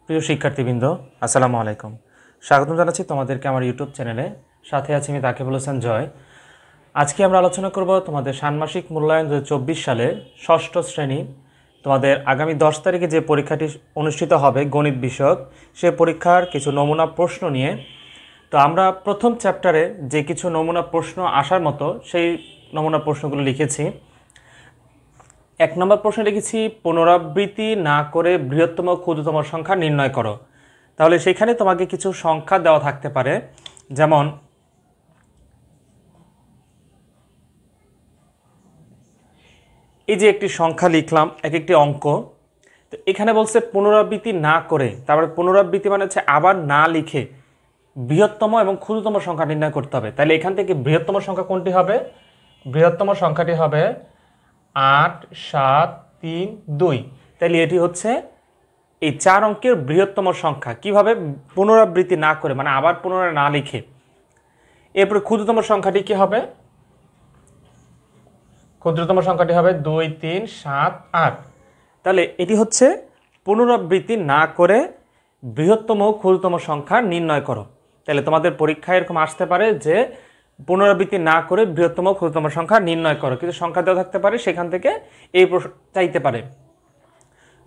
প্রিয় শিক্ষার্থীবৃন্দ, আসসালামু আলাইকুম। স্বাগতম জানাচ্ছি তোমাদেরকে আমার ইউটিউব চ্যানেলে। সাথে আছি আমি তাকিবুল হোসেন জয়। আজকে আমরা আলোচনা করব তোমাদের ষান্মাসিক মূল্যায়ন 2024 সালে ষষ্ঠ শ্রেণী তোমাদের আগামী 10 তারিখে যে পরীক্ষাটি অনুষ্ঠিত হবে গণিত বিষয়ক, সে পরীক্ষার কিছু নমুনা প্রশ্ন নিয়ে। তো আমরা প্রথম চ্যাপ্টারে যে কিছু নমুনা প্রশ্ন আসার মতো সেই নমুনা প্রশ্নগুলো লিখেছি। 1 নম্বর প্রশ্ন লিখেছি, পুনরাবৃত্তি না করে বৃহত্তম ক্ষুদ্রতম সংখ্যা নির্ণয় করো। তাহলে সেখানে তোমাকে কিছু সংখ্যা দেওয়া থাকতে পারে, যেমন এই যে একটি সংখ্যা লিখলাম, একটি অঙ্ক। তো এখানে বলছে পুনরাবৃত্তি না করে, তারপরে পুনরাবৃত্তি মানে হচ্ছে আবার না লিখে বৃহত্তম এবং ক্ষুদ্রতম সংখ্যা নির্ণয় করতে হবে। তাহলে এখান থেকে বৃহত্তম সংখ্যা কোনটি হবে? বৃহত্তম সংখ্যাটি হবে 8, 7, 3, 2। তাহলে এটি হচ্ছে এই 4 অঙ্কের বৃহত্তম সংখ্যা। কিভাবে? পুনরাবৃত্তি না করে, মানে আবার পুনরায় না লিখে। এরপরে ক্ষুদ্রতম সংখ্যাটি কি হবে? ক্ষুদ্রতম সংখ্যাটি হবে 2, 3, 7, 8। তাহলে এটি হচ্ছে পুনরাবৃত্তি না করে বৃহত্তম ও ক্ষুদ্রতম সংখ্যা নির্ণয় করো। তাহলে তোমাদের পরীক্ষায় এরকম আসতে পারে যে পুনরাবৃত্তি না করে বৃহত্তম ও ক্ষুদ্রতম সংখ্যা নির্ণয় করো, কিছু সংখ্যা দেওয়া থাকতে পারে, সেখান থেকে এই প্রশ্ন চাইতে পারে।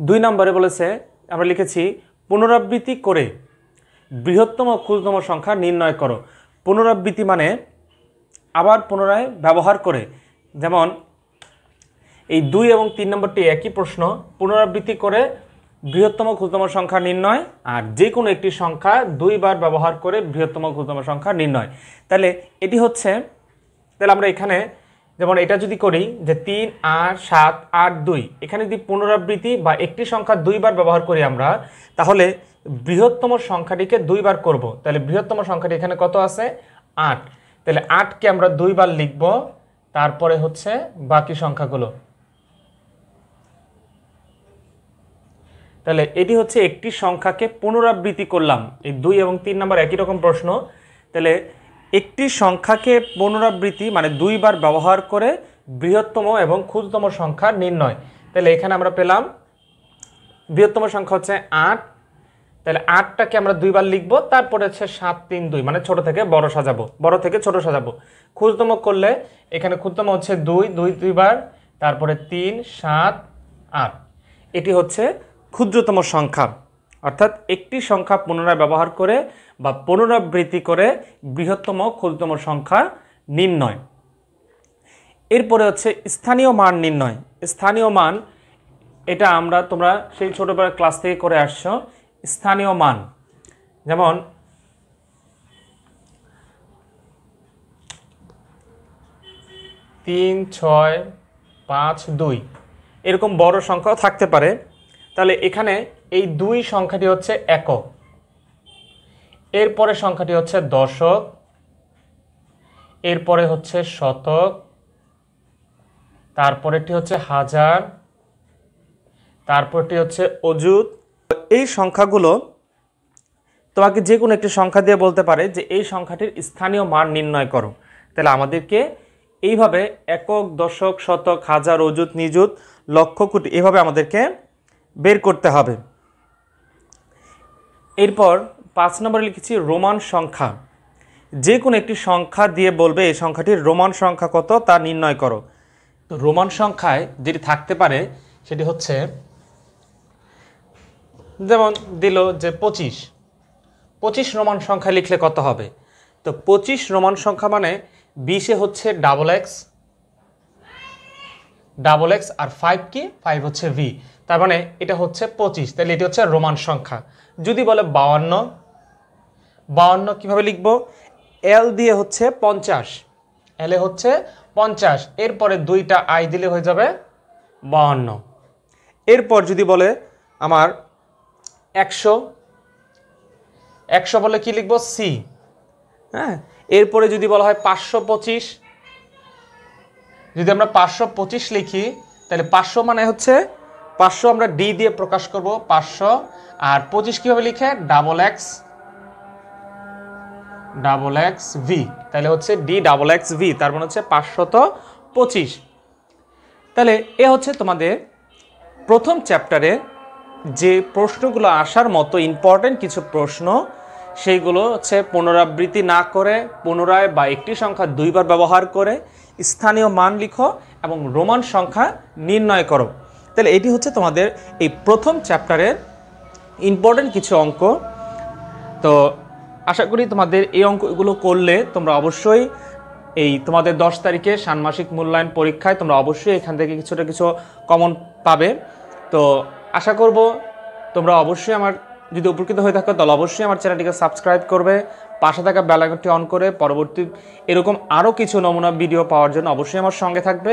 2 নম্বরে বলেছে, আমরা লিখেছি পুনরাবৃত্তি করে বৃহত্তম ও ক্ষুদ্রতম সংখ্যা নির্ণয় করো। পুনরাবৃত্তি মানে আবার পুনরায় ব্যবহার করে। যেমন এই 2 এবং 3 নম্বরটি একই প্রশ্ন, পুনরাবৃত্তি করে বৃহত্তম ক্ষুদ্রতম সংখ্যা নির্ণয়, আর যে কোনো একটি সংখ্যা 2 বার ব্যবহার করে বৃহত্তম ক্ষুদ্রতম সংখ্যা নির্ণয়। তাহলে এটি হচ্ছে, তাহলে আমরা এখানে যেমন এটা যদি করি যে 3, 8, 7, 8, 2, এখানে যদি পুনরাবৃত্তি বা একটি সংখ্যা 2 বার ব্যবহার করি আমরা, তাহলে বৃহত্তম সংখ্যাটিকে 2 বার করব। তাহলে বৃহত্তম সংখ্যাটি এখানে কত আছে? 8। তাহলে 8কে আমরা 2 বার লিখব, তারপরে হচ্ছে বাকি সংখ্যাগুলো। তাহলে এটি হচ্ছে একটি সংখ্যাকে পুনরাবৃত্তি করলাম। এই 2 এবং 3 নম্বর একই রকম প্রশ্ন। তাহলে একটি সংখ্যাকে পুনরাবৃত্তি মানে 2 বার ব্যবহার করে বৃহত্তম এবং ক্ষুদ্রতম সংখ্যা নির্ণয়। তাহলে এখানে আমরা পেলাম বৃহত্তম সংখ্যা হচ্ছে 8। তাহলে 8টাকে আমরা 2 বার লিখব, তারপরে হচ্ছে 7, 3, 2, মানে ছোট থেকে বড় সাজাবো, বড় থেকে ছোট সাজাবো। ক্ষুদ্রতম করলে এখানে ক্ষুদ্রতম হচ্ছে 2, 2 বার, তারপরে 3, 7, 8। এটি হচ্ছে ক্ষুদ্রতম সংখ্যা, অর্থাৎ একটি সংখ্যা পুনরায় ব্যবহার করে বা পুনরাবৃত্তি করে বৃহত্তম ক্ষুদ্রতম সংখ্যা নির্ণয়। এরপরে হচ্ছে স্থানীয় মান নির্ণয়। স্থানীয় মান, এটা তোমরা সেই ছোটবেলার ক্লাস থেকে করে আসছো। স্থানীয় মান যেমন 3, 6, 5, 2 এরকম বড় সংখ্যাও থাকতে পারে। তাহলে এখানে এই 2 সংখ্যাটি হচ্ছে একক, এরপরে সংখ্যাটি হচ্ছে দশক, এরপরে হচ্ছে শতক, তারপরেরটি হচ্ছে হাজার, তারপরটি হচ্ছে অযুত। এই সংখ্যাগুলো তোমাকে যে কোনো একটি সংখ্যা দিয়ে বলতে পারে যে এই সংখ্যাটির স্থানীয় মান নির্ণয় করো। তাহলে আমাদেরকে এইভাবে একক, দশক, শতক, হাজার, অযুত, নিযুত, লক্ষ, কোটি এভাবে আমাদেরকে বের করতে হবে। এরপর 5 নম্বরে লিখেছি রোমান সংখ্যা। যে কোনো একটি সংখ্যা দিয়ে বলবে এই সংখ্যাটির রোমান সংখ্যা কত তা নির্ণয় করো। তো রোমান সংখ্যায় যেটি থাকতে পারে সেটি হচ্ছে, যেমন দিল যে 25 রোমান সংখ্যা লিখলে কত হবে? তো 25 রোমান সংখ্যা মানে 20 হচ্ছে ডাবল এক্স আর 5 কি? 5 হচ্ছে ভি, তার মানে এটা হচ্ছে 25। তাহলে এটি হচ্ছে রোমান সংখ্যা। যদি বলে 52 কিভাবে লিখব? এল দিয়ে হচ্ছে 50, এল এ হচ্ছে 50, এরপরে 2টা আই দিলে হয়ে যাবে 52। এরপর যদি বলে আমার 100 বলে কি লিখব? সি। হ্যাঁ, এরপরে যদি বলা হয় 525, যদি আমরা 525 লিখি, তাহলে 500 মানে হচ্ছে 500 আমরা ডি দিয়ে প্রকাশ করব 500, আর 25 কিভাবে লিখে? Double x V. তাহলে হচ্ছে ডি ডাবল এক্স ভি, তার মানে হচ্ছে 525। তাহলে এ হচ্ছে তোমাদের প্রথম চ্যাপ্টারে যে প্রশ্নগুলো আসার মতো ইম্পর্টেন্ট কিছু প্রশ্ন, সেইগুলো হচ্ছে পুনরাবৃত্তি না করে পুনরায় বা একটি সংখ্যা দুইবার ব্যবহার করে স্থানীয় মান লিখো এবং রোমান সংখ্যা নির্ণয় করো। তাহলে এটি হচ্ছে তোমাদের এই প্রথম চ্যাপ্টারের ইম্পর্টেন্ট কিছু অঙ্ক। তো আশা করি তোমাদের এই অঙ্কগুলো করলে তোমরা অবশ্যই এই তোমাদের 10 তারিখে ষান্মাসিক মূল্যায়ন পরীক্ষায় তোমরা অবশ্যই এখান থেকে কিছুটা কিছু কমন পাবে। তো আশা করব তোমরা অবশ্যই আমার, যদি উপকৃত হয়ে থাকো তাহলে অবশ্যই আমার চ্যানেলটিকে সাবস্ক্রাইব করবে, পাশে থাকা বেল আইকনটি অন করে পরবর্তী এরকম আরও কিছু নমুনা ভিডিও পাওয়ার জন্য অবশ্যই আমার সঙ্গে থাকবে।